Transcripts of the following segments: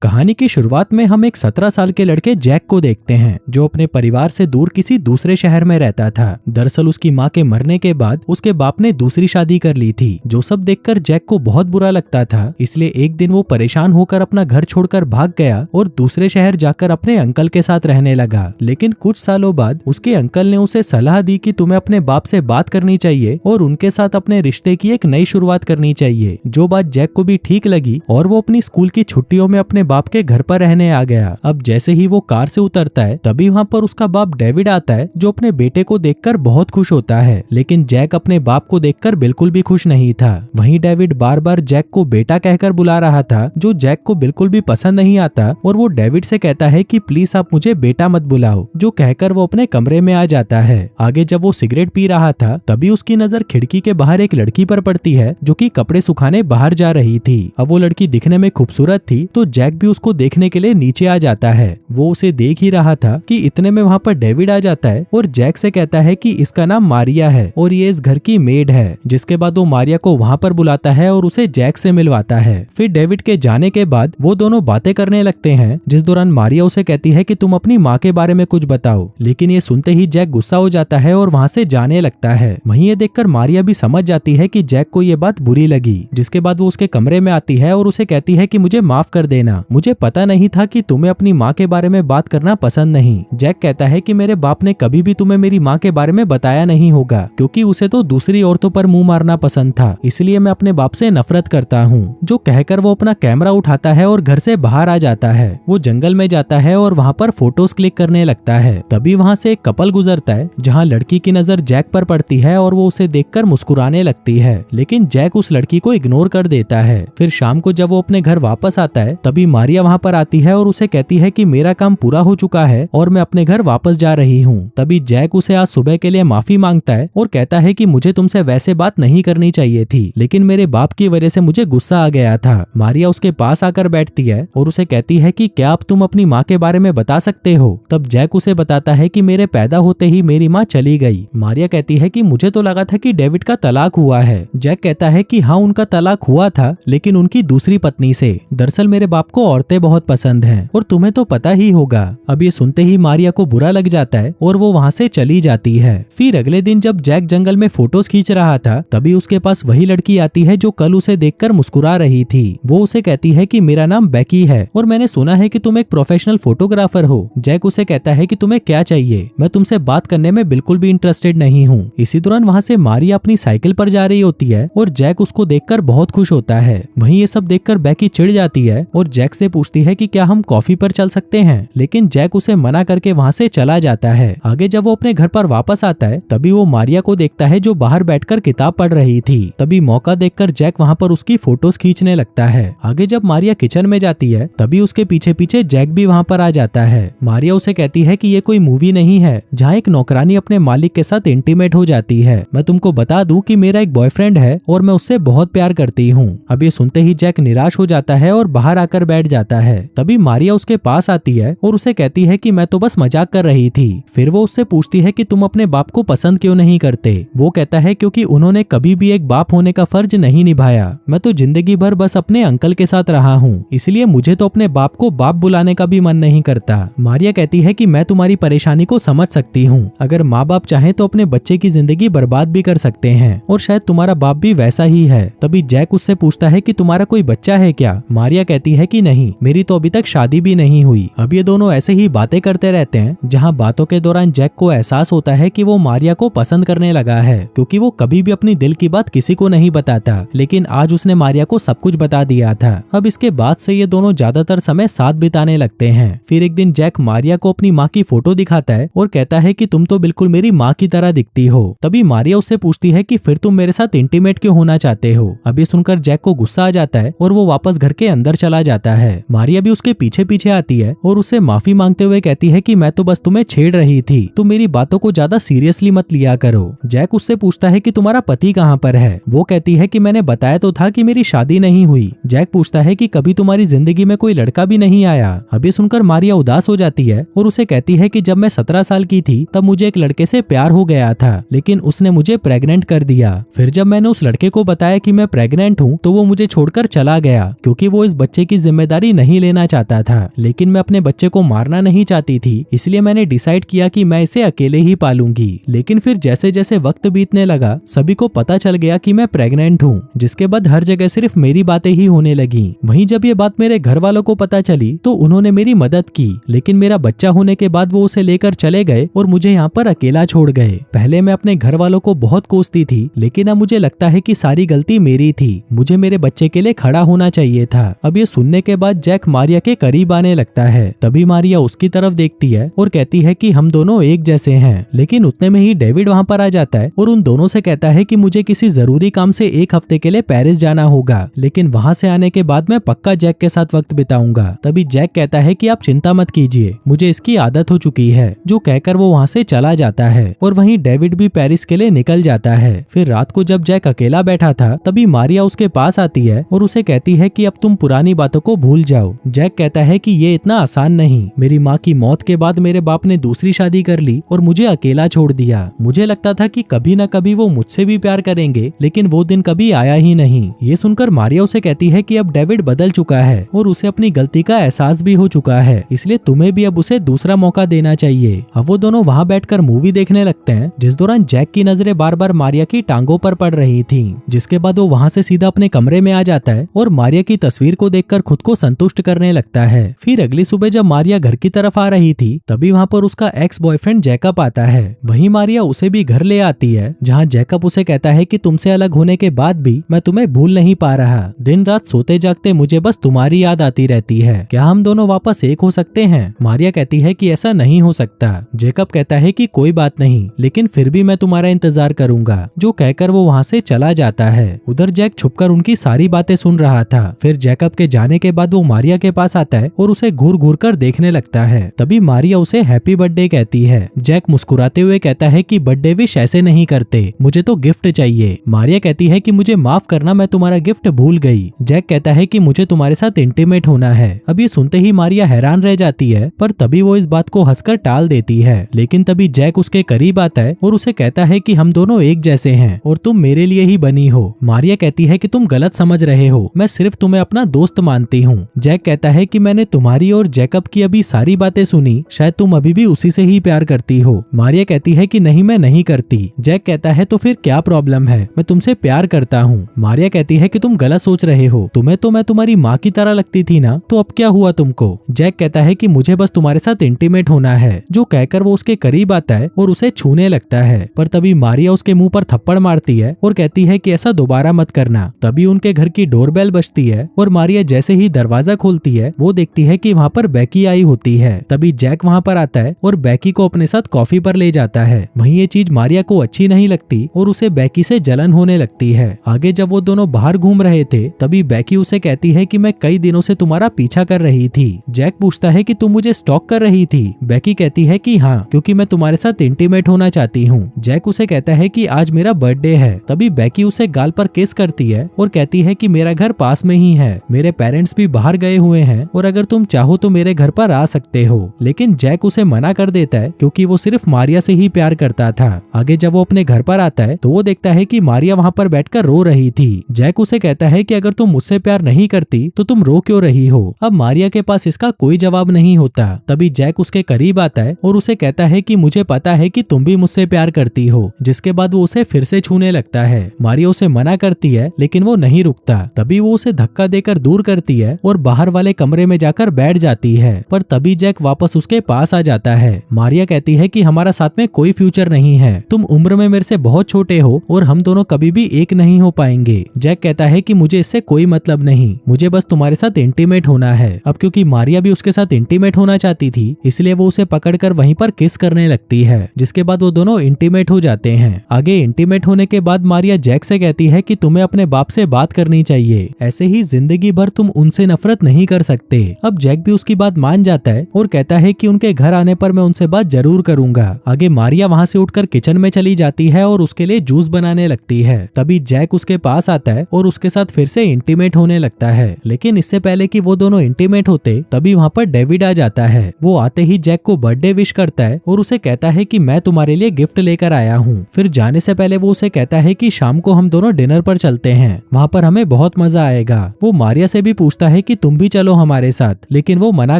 कहानी की शुरुआत में हम एक 17 साल के लड़के जैक को देखते हैं जो अपने परिवार से दूर किसी दूसरे शहर में रहता था। दरअसल उसकी माँ के मरने के बाद उसके बाप ने दूसरी शादी कर ली थी, जो सब देखकर जैक को बहुत बुरा लगता था। इसलिए एक दिन वो परेशान होकर अपना घर छोड़कर भाग गया और दूसरे शहर जाकर अपने अंकल के साथ रहने लगा। लेकिन कुछ सालों बाद उसके अंकल ने उसे सलाह दी कि तुम्हें अपने बाप से बात करनी चाहिए और उनके साथ अपने रिश्ते की एक नई शुरुआत करनी चाहिए। जो बात जैक को भी ठीक लगी और वो अपनी स्कूल की छुट्टियों में अपने बाप के घर पर रहने आ गया। अब जैसे ही वो कार से उतरता है तभी वहाँ पर उसका बाप डेविड आता है, जो अपने बेटे को देखकर बहुत खुश होता है। लेकिन जैक अपने बाप को देखकर बिल्कुल भी खुश नहीं था। वहीं डेविड बार बार जैक को बेटा कहकर बुला रहा था, जो जैक को बिल्कुल भी पसंद नहीं आता और वो डेविड से कहता है कि प्लीज आप मुझे बेटा मत बुलाओ, जो कहकर वो अपने कमरे में आ जाता है। आगे जब वो सिगरेट पी रहा था तभी उसकी नजर खिड़की के बाहर एक लड़की पर पड़ती है जो कि कपड़े सुखाने बाहर जा रही थी। अब वो लड़की दिखने में खूबसूरत थी तो जैक भी उसको देखने के लिए नीचे आ जाता है। वो उसे देख ही रहा था कि इतने में वहाँ पर डेविड आ जाता है और जैक से कहता है कि इसका नाम मारिया है और ये इस घर की मेड है। जिसके बाद वो मारिया को वहाँ पर बुलाता है और उसे जैक से मिलवाता है। फिर डेविड के जाने के बाद वो दोनों बातें करने लगते हैं, जिस दौरान मारिया उसे कहती है कि तुम अपनी माँ के बारे में कुछ बताओ। लेकिन ये सुनते ही जैक गुस्सा हो जाता है और वहाँ से जाने लगता है। वहीं ये देखकर मारिया भी समझ जाती है कि जैक को ये बात बुरी लगी। जिसके बाद वो उसके कमरे में आती है और उसे कहती है कि मुझे माफ कर देना, मुझे पता नहीं था कि तुम्हें अपनी माँ के बारे में बात करना पसंद नहीं। जैक कहता है कि मेरे बाप ने कभी भी तुम्हें मेरी माँ के बारे में बताया नहीं होगा, क्योंकि उसे तो दूसरी औरतों पर मुंह मारना पसंद था, इसलिए मैं अपने बाप से नफरत करता हूँ। जो कहकर वो अपना कैमरा उठाता है और घर से बाहर आ जाता है। वो जंगल में जाता है और वहाँ पर फोटोज क्लिक करने लगता है। तभी वहाँ से एक कपल गुजरता है, जहाँ लड़की की नजर जैक पर पड़ती है और वो उसे देखकर मुस्कुराने लगती है। लेकिन जैक उस लड़की को इग्नोर कर देता है। फिर शाम को जब वो अपने घर वापस आता है तभी मारिया वहाँ पर आती है और उसे कहती है कि मेरा काम पूरा हो चुका है और मैं अपने घर वापस जा रही हूँ। तभी जैक उसे आज सुबह के लिए माफी मांगता है और कहता है कि मुझे तुमसे वैसे बात नहीं करनी चाहिए थी, लेकिन मेरे बाप की वजह से मुझे गुस्सा आ गया था। मारिया उसके पास आकर बैठती है और उसे कहती है कि क्या अब तुम अपनी माँ के बारे में बता सकते हो। तब जैक उसे बताता है कि मेरे पैदा होते ही मेरी माँ चली गई। मारिया कहती है कि मुझे तो लगा था कि डेविड का तलाक हुआ है। जैक कहता है कि हाँ, उनका तलाक हुआ था, लेकिन उनकी दूसरी पत्नी से। दरअसल मेरे बाप को औरतें बहुत पसंद हैं और तुम्हें तो पता ही होगा। अब ये सुनते ही मारिया को बुरा लग जाता है और वो वहाँ से चली जाती है। फिर अगले दिन जब जैक जंगल में फोटोज खींच रहा था तभी उसके पास वही लड़की आती है जो कल उसे देखकर मुस्कुरा रही थी। वो उसे कहती है कि मेरा नाम बेकी है और मैंने सुना है कि तुम एक प्रोफेशनल फोटोग्राफर हो। जैक उसे कहता है कि तुम्हें क्या चाहिए, मैं तुमसे बात करने में बिल्कुल भी इंटरेस्टेड नहीं हूँ। इसी दौरान वहाँ से मारिया अपनी साइकिल पर जा रही होती है और जैक उसको देखकर बहुत खुश होता है। वहीं ये सब देखकर बेकी चिढ़ जाती है और जैक से पूछती है कि क्या हम कॉफी पर चल सकते हैं, लेकिन जैक उसे मना करके वहाँ से चला जाता है। आगे जब वो अपने घर पर वापस आता है तभी वो मारिया को देखता है जो बाहर बैठकर किताब पढ़ रही थी। तभी मौका देखकर जैक वहाँ पर उसकी फोटोज खींचने लगता है। आगे जब मारिया किचन में जाती है तभी उसके पीछे पीछे जैक भी वहाँ पर आ जाता है। मारिया उसे कहती है कि ये कोई मूवी नहीं है जहाँ एक नौकरानी अपने मालिक के साथ इंटीमेट हो जाती है। मैं तुमको बता दूं कि मेरा एक बॉयफ्रेंड है और मैं उससे बहुत प्यार करती हूँ। अब ये सुनते ही जैक निराश हो जाता है और बाहर आकर बैठ जाता है। तभी मारिया उसके पास आती है और उसे कहती है कि मैं तो बस मजाक कर रही थी। फिर वो उससे पूछती है कि तुम अपने बाप को पसंद क्यों नहीं करते। वो कहता है क्योंकि उन्होंने कभी भी एक बाप होने का फर्ज नहीं निभाया। मैं तो जिंदगी भर बस अपने अंकल के साथ रहा हूँ, इसलिए मुझे तो अपने बाप को बाप बुलाने का भी मन नहीं करता। मारिया कहती है कि मैं तुम्हारी परेशानी को समझ सकती हूँ। अगर माँ बाप चाहे तो अपने बच्चे की जिंदगी बर्बाद भी कर सकते हैं और शायद तुम्हारा बाप भी वैसा ही है। तभी जैक उससे पूछता है कि तुम्हारा कोई बच्चा है क्या। मारिया कहती है कि नहीं, मेरी तो अभी तक शादी भी नहीं हुई। अब ये दोनों ऐसे ही बातें करते रहते हैं, जहाँ बातों के दौरान जैक को एहसास होता है कि वो मारिया को पसंद करने लगा है, क्योंकि वो कभी भी अपनी दिल की बात किसी को नहीं बताता, लेकिन आज उसने मारिया को सब कुछ बता दिया था। अब इसके बाद से ये दोनों ज्यादातर समय साथ बिताने लगते हैं। फिर एक दिन जैक मारिया को अपनी माँ की फोटो दिखाता है और कहता है कि तुम तो बिल्कुल मेरी माँ की तरह दिखती हो। तभी मारिया उससे पूछती है कि फिर तुम मेरे साथ इंटीमेट क्यों होना चाहते हो। अब ये सुनकर जैक को गुस्सा आ जाता है और वो वापस घर के अंदर चला जाता है। मारिया भी उसके पीछे पीछे आती है और उससे माफी मांगते हुए कहती है कि मैं तो बस तुम्हें छेड़ रही थी, तुम मेरी बातों को ज्यादा सीरियसली मत लिया करो। जैक उससे पूछता है कि तुम्हारा पति कहाँ पर है। वो कहती है कि मैंने बताया तो था कि मेरी शादी नहीं हुई। जैक पूछता है कि कभी तुम्हारी जिंदगी में कोई लड़का भी नहीं आया। अब ये सुनकर मारिया उदास हो जाती है और उसे कहती है कि जब मैं 17 साल की थी तब मुझे एक लड़के से प्यार हो गया था, लेकिन उसने मुझे प्रेग्नेंट कर दिया। फिर जब मैंने उस लड़के को बताया कि मैं प्रेग्नेंट हूँ तो वो मुझे छोड़कर चला गया, क्योंकि वो इस बच्चे की जिम्मेदारी जिम्मेदारी नहीं लेना चाहता था, लेकिन मैं अपने बच्चे को मारना नहीं चाहती थी, इसलिए मैंने डिसाइड किया कि मैं इसे अकेले ही पालूंगी। लेकिन फिर जैसे जैसे वक्त बीतने लगा सभी को पता चल गया कि मैं प्रेग्नेंट हूँ, जिसके बाद हर जगह सिर्फ मेरी बातें ही होने लगी। वहीं जब ये बात मेरे घर वालों को पता चली तो उन्होंने मेरी मदद की, लेकिन मेरा बच्चा होने के बाद वो उसे लेकर चले गए और मुझे यहाँ पर अकेला छोड़ गए। पहले मैं अपने घर वालों को बहुत कोसती थी, लेकिन अब मुझे लगता है कि सारी गलती मेरी थी, मुझे मेरे बच्चे के लिए खड़ा होना चाहिए था। अब ये सुनने के बाद जैक मारिया के करीब आने लगता है। तभी मारिया उसकी तरफ देखती है और कहती है कि हम दोनों एक जैसे हैं। लेकिन उतने में ही डेविड वहाँ पर आ जाता है और उन दोनों से कहता है कि मुझे किसी जरूरी काम से 1 हफ्ते के लिए पेरिस जाना होगा, लेकिन वहाँ से आने के बाद मैं पक्का जैक के साथ वक्त बिताऊंगा। तभी जैक कहता है कि आप चिंता मत कीजिए, मुझे इसकी आदत हो चुकी है, जो कहकर वो वहाँ से चला जाता है। और वहीं डेविड भी पेरिस के लिए निकल जाता है। फिर रात को जब जैक अकेला बैठा था तभी मारिया उसके पास आती है और उसे कहती है कि अब तुम पुरानी बातों को भूल जाओ। जैक कहता है कि ये इतना आसान नहीं, मेरी माँ की मौत के बाद मेरे बाप ने दूसरी शादी कर ली और मुझे अकेला छोड़ दिया। मुझे लगता था कि कभी न कभी वो मुझसे भी प्यार करेंगे, लेकिन वो दिन कभी आया ही नहीं। ये सुनकर मारिया उसे कहती है कि अब डेविड बदल चुका है और उसे अपनी गलती का एहसास भी हो चुका है, इसलिए तुम्हें भी अब उसे दूसरा मौका देना चाहिए। अब वो दोनों वहाँ बैठकर मूवी देखने लगते हैं, जिस दौरान जैक की नजरें बार बार मारिया की टांगों पर पड़ रही थी। जिसके बाद वो वहाँ से सीधा अपने कमरे में आ जाता है और मारिया की तस्वीर को देखकर खुद को संतुष्ट करने लगता है। फिर अगली सुबह जब मारिया घर की तरफ आ रही थी तभी वहाँ पर उसका एक्स बॉयफ्रेंड जैकब आता है। वहीं मारिया उसे भी घर ले आती है, जहाँ जैकब उसे कहता है कि तुमसे अलग होने के बाद भी मैं तुम्हें भूल नहीं पा रहा, दिन रात सोते जागते मुझे बस तुम्हारी याद आती रहती है, क्या हम दोनों वापस एक हो सकते हैं? मारिया कहती है कि ऐसा नहीं हो सकता। जैकब कहता है कि कोई बात नहीं, लेकिन फिर भी मैं तुम्हारा इंतजार करूंगा, जो कहकर वो वहाँ से चला जाता है। उधर जैक छुपकर उनकी सारी बातें सुन रहा था। फिर जैकब के जाने के बाद वो मारिया के पास आता है और उसे घूर घूर कर देखने लगता है। तभी मारिया उसे हैप्पी बर्थडे कहती है। जैक मुस्कुराते हुए कहता है कि बर्थडे विश ऐसे नहीं करते, मुझे तो गिफ्ट चाहिए। मारिया कहती है कि मुझे माफ करना, मैं तुम्हारा गिफ्ट भूल गई। जैक कहता है कि मुझे तुम्हारे साथ इंटीमेट होना है। अब ये सुनते ही मारिया हैरान रह जाती है, पर तभी वो इस बात को हंसकर टाल देती है। लेकिन तभी जैक उसके करीब आता है और उसे कहता है कि हम दोनों एक जैसे हैं और तुम मेरे लिए ही बनी हो। मारिया कहती है कि तुम गलत समझ रहे हो, मैं सिर्फ तुम्हें अपना दोस्त मानती हूँ। जैक कहता है कि मैंने तुम्हारी और जैकब की अभी सारी बातें सुनी, शायद तुम अभी भी उसी से ही प्यार करती हो। मारिया कहती है कि नहीं, मैं नहीं करती। जैक कहता है तो फिर क्या प्रॉब्लम है, मैं तुमसे प्यार करता हूँ। मारिया कहती है कि तुम गलत सोच रहे हो, तुम्हें तो मैं तुम्हारी माँ की तरह लगती थी ना, तो अब क्या हुआ तुमको? जैक कहता है कि मुझे बस तुम्हारे साथ इंटीमेट होना है, जो कहकर वो उसके करीब आता है और उसे छूने लगता है। पर तभी मारिया उसके मुंह पर थप्पड़ मारती है और कहती है कि ऐसा दोबारा मत करना। तभी उनके घर की डोरबेल बजती है और मारिया जैसे ही दरवाजा खोलती है वो देखती है कि वहाँ पर बैकी आई होती है। तभी जैक वहाँ पर आता है और बैकी को अपने साथ कॉफी पर ले जाता है। वहीं ये चीज मारिया को अच्छी नहीं लगती और उसे बैकी से जलन होने लगती है। आगे जब वो दोनों बाहर घूम रहे थे तभी बैकी उसे कहती है कि मैं कई दिनों से तुम्हारा पीछा कर रही थी। जैक पूछता है कि तुम मुझे स्टॉक कर रही थी? बैकी कहती है कि हाँ, क्योंकि मैं तुम्हारे साथ इंटीमेट होना चाहती हूँ। जैक उसे कहता है कि आज मेरा बर्थडे है। तभी बैकी उसे गाल पर किस करती है और कहती है कि मेरा घर पास में ही है, मेरे पेरेंट्स भी बाहर गए हुए हैं और अगर तुम चाहो तो मेरे घर पर आ सकते हो। लेकिन जैक उसे मना कर देता है क्योंकि वो सिर्फ मारिया से ही प्यार करता था। आगे जब वो अपने घर पर आता है तो वो देखता है कि मारिया वहाँ पर बैठकर रो रही थी। जैक उसे कहता है कि अगर तुम मुझसे प्यार नहीं करती तो तुम रो क्यों रही हो? अब मारिया के पास इसका कोई जवाब नहीं होता। तभी जैक उसके करीब आता है और उसे कहता है कि मुझे पता है कि तुम भी मुझसे प्यार करती हो। जिसके बाद वो उसे फिर से छूने लगता है। मारिया उसे मना करती है लेकिन वो नहीं रुकता। तभी वो उसे धक्का देकर दूर करती है और बाहर वाले कमरे में जाकर बैठ जाती है। पर तभी जैक वापस उसके पास आ जाता है। मारिया कहती है कि हमारा साथ में कोई फ्यूचर नहीं है, तुम उम्र में मेरे से बहुत छोटे हो और हम दोनों कभी भी एक नहीं हो पाएंगे। जैक कहता है कि मुझे इससे कोई मतलब नहीं, मुझे बस तुम्हारे साथ इंटीमेट होना है। अब क्योंकि मारिया भी उसके साथ इंटीमेट होना चाहती थी इसलिए वो उसे पकड़कर वहीं पर किस करने लगती है, जिसके बाद वो दोनों इंटीमेट हो जाते हैं। आगे इंटीमेट होने के बाद मारिया जैक से कहती है कि तुम्हें अपने बाप से बात करनी चाहिए, ऐसे ही जिंदगी भर तुम उनसे नफरत नहीं कर सकते। अब जैक भी उसकी बात मान जाता है और कहता है कि उनके घर आने पर मैं उनसे बात जरूर करूंगा। आगे मारिया वहाँ से उठकर किचन में चली जाती है और उसके लिए जूस बनाने लगती है। तभी जैक उसके पास आता है और उसके साथ फिर से इंटीमेट होने लगता है। लेकिन इससे पहले कि वो दोनों इंटीमेट होते तभी वहाँ पर डेविड आ जाता है। वो आते ही जैक को बर्थडे विश करता है और उसे कहता है कि मैं तुम्हारे लिए गिफ्ट लेकर आया हूँ। फिर जाने से पहले वो उसे कहता है कि शाम को हम दोनों डिनर पर चलते हैं, वहाँ पर हमें बहुत मजा आएगा। वो मारिया से भी पूछता है है कि तुम भी चलो हमारे साथ, लेकिन वो मना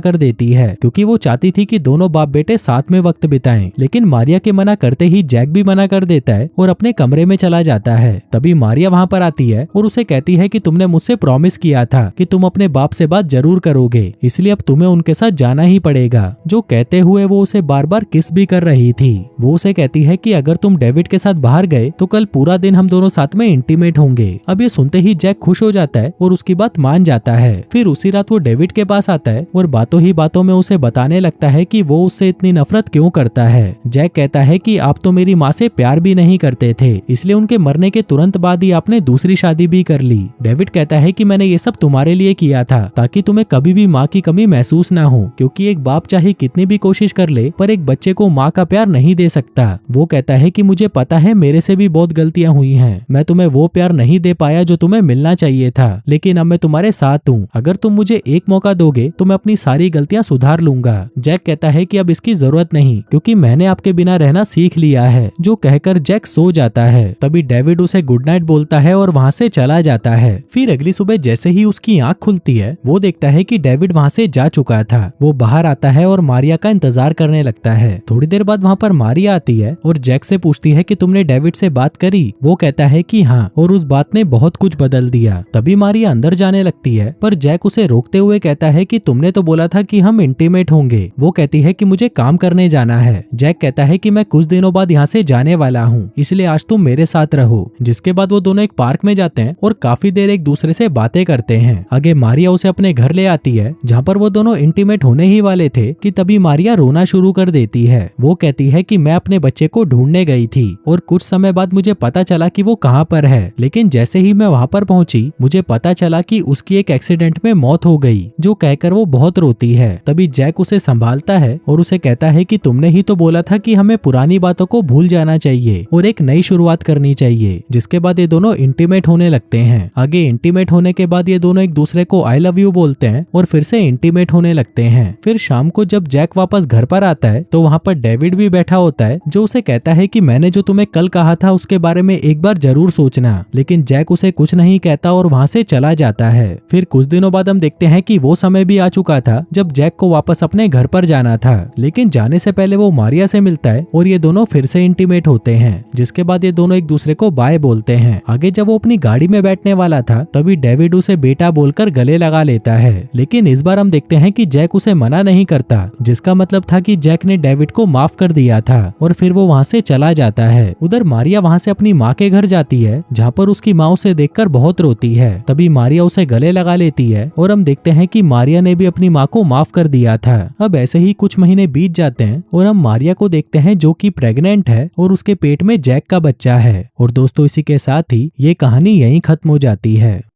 कर देती है क्योंकि वो चाहती थी कि दोनों बाप बेटे साथ में वक्त बिताएं। लेकिन मारिया के मना करते ही जैक भी मना कर देता है और अपने कमरे में चला जाता है। तभी मारिया वहाँ पर आती है और उसे कहती है कि तुमने मुझसे प्रॉमिस किया था कि तुम अपने बाप से बात जरूर करोगे, इसलिए अब तुम्हें उनके साथ जाना ही पड़ेगा। जो कहते हुए वो उसे बार बार किस भी कर रही थी। वो उसे कहती है कि अगर तुम डेविड के साथ बाहर गए तो कल पूरा दिन हम दोनों साथ में इंटीमेट होंगे। अब ये सुनते ही जैक खुश हो जाता है और उसकी बात मान जाता है। फिर उसी रात वो डेविड के पास आता है और बातों ही बातों में उसे बताने लगता है कि वो उससे इतनी नफरत क्यों करता है। जैक कहता है कि आप तो मेरी माँ से प्यार भी नहीं करते थे, इसलिए उनके मरने के तुरंत बाद ही आपने दूसरी शादी भी कर ली। डेविड कहता है कि मैंने ये सब तुम्हारे लिए किया था ताकि तुम्हें कभी भी माँ की कमी महसूस ना हो, क्योंकि एक बाप चाहे कितनी भी कोशिश कर ले पर एक बच्चे को माँ का प्यार नहीं दे सकता। वो कहता है कि मुझे पता है मेरे से भी बहुत गलतियां हुई हैं, मैं तुम्हें वो प्यार नहीं दे पाया जो तुम्हें मिलना चाहिए था, लेकिन अब मैं तुम्हारे साथ हूँ। अगर तुम मुझे एक मौका दोगे तो मैं अपनी सारी गलतियां सुधार लूंगा। जैक कहता है कि अब इसकी जरूरत नहीं, क्योंकि मैंने आपके बिना रहना सीख लिया है। जो कहकर जैक सो जाता है। तभी डेविड उसे गुड नाइट बोलता है और वहाँ से चला जाता है। फिर अगली सुबह जैसे ही उसकी आंख खुलती है वो देखता है कि डेविड वहाँ से जा चुका था। वो बाहर आता है और मारिया का इंतजार करने लगता है। थोड़ी देर बाद वहाँ पर मारिया आती है और जैक से पूछती है कि तुमने डेविड से बात करी। वो कहता है कि हाँ, और उस बात ने बहुत कुछ बदल दिया। तभी मारिया अंदर जाने लगती है पर जैक उसे रोकते हुए कहता है कि तुमने तो बोला था कि हम इंटीमेट होंगे। वो कहती है कि मुझे काम करने जाना है। जैक कहता है कि मैं कुछ दिनों बाद यहाँ से जाने वाला हूँ, इसलिए आज तुम मेरे साथ रहो। जिसके बाद वो दोनों एक पार्क में जाते हैं और काफी देर एक दूसरे से बातें करते हैं। आगे मारिया उसे अपने घर ले आती है जहाँ पर वो दोनों इंटीमेट होने ही वाले थे कि तभी मारिया रोना शुरू कर देती है। वो कहती है कि मैं अपने बच्चे को ढूंढने गई थी और कुछ समय बाद मुझे पता चला कि वो कहाँ पर है, लेकिन जैसे ही मैं वहाँ पर पहुंची मुझे पता चला कि उसकी एक एक्सीडेंट में मौत हो गई। जो कहकर वो बहुत रोती है। तभी जैक उसे संभालता है और उसे कहता है कि तुमने ही तो बोला था कि हमें पुरानी बातों को भूल जाना चाहिए और एक नई शुरुआत करनी चाहिए। जिसके बाद ये दोनों इंटीमेट होने लगते हैं। आगे इंटीमेट होने के बाद ये दोनों एक दूसरे को आई लव यू बोलते हैं और फिर से इंटीमेट होने लगते हैं। फिर शाम को जब जैक वापस घर पर आता है तो वहाँ पर डेविड भी बैठा होता है, जो उसे कहता है कि मैंने जो तुम्हें कल कहा था उसके बारे में एक बार जरूर सोचना। लेकिन जैक उसे कुछ नहीं कहता और वहाँ से चला जाता है। फिर कुछ दिनों बाद हम देखते हैं कि वो समय भी आ चुका था जब जैक को वापस अपने घर पर जाना था, लेकिन जाने से पहले वो मारिया से मिलता है और ये दोनों फिर से इंटीमेट होते हैं। जिसके बाद ये दोनों एक दूसरे को बाय बोलते हैं। आगे जब वो अपनी गाड़ी में बैठने वाला था तभी डेविड उसे बेटा बोलकर गले लगा लेता है, लेकिन इस बार हम देखते हैं कि जैक उसे मना नहीं करता, जिसका मतलब था कि जैक ने डेविड को माफ कर दिया था और फिर वो वहाँ से चला जाता है। उधर मारिया वहाँ से अपनी माँ के घर जाती है जहाँ पर उसकी माँ उसे देखकर बहुत रोती है। तभी मारिया उसे गले लगा लेती है और हम देखते हैं कि मारिया ने भी अपनी माँ को माफ कर दिया था। अब ऐसे ही कुछ महीने बीत जाते हैं और हम मारिया को देखते हैं जो कि प्रेग्नेंट है और उसके पेट में जैक का बच्चा है। और दोस्तों इसी के साथ ही ये कहानी यहीं खत्म हो जाती है।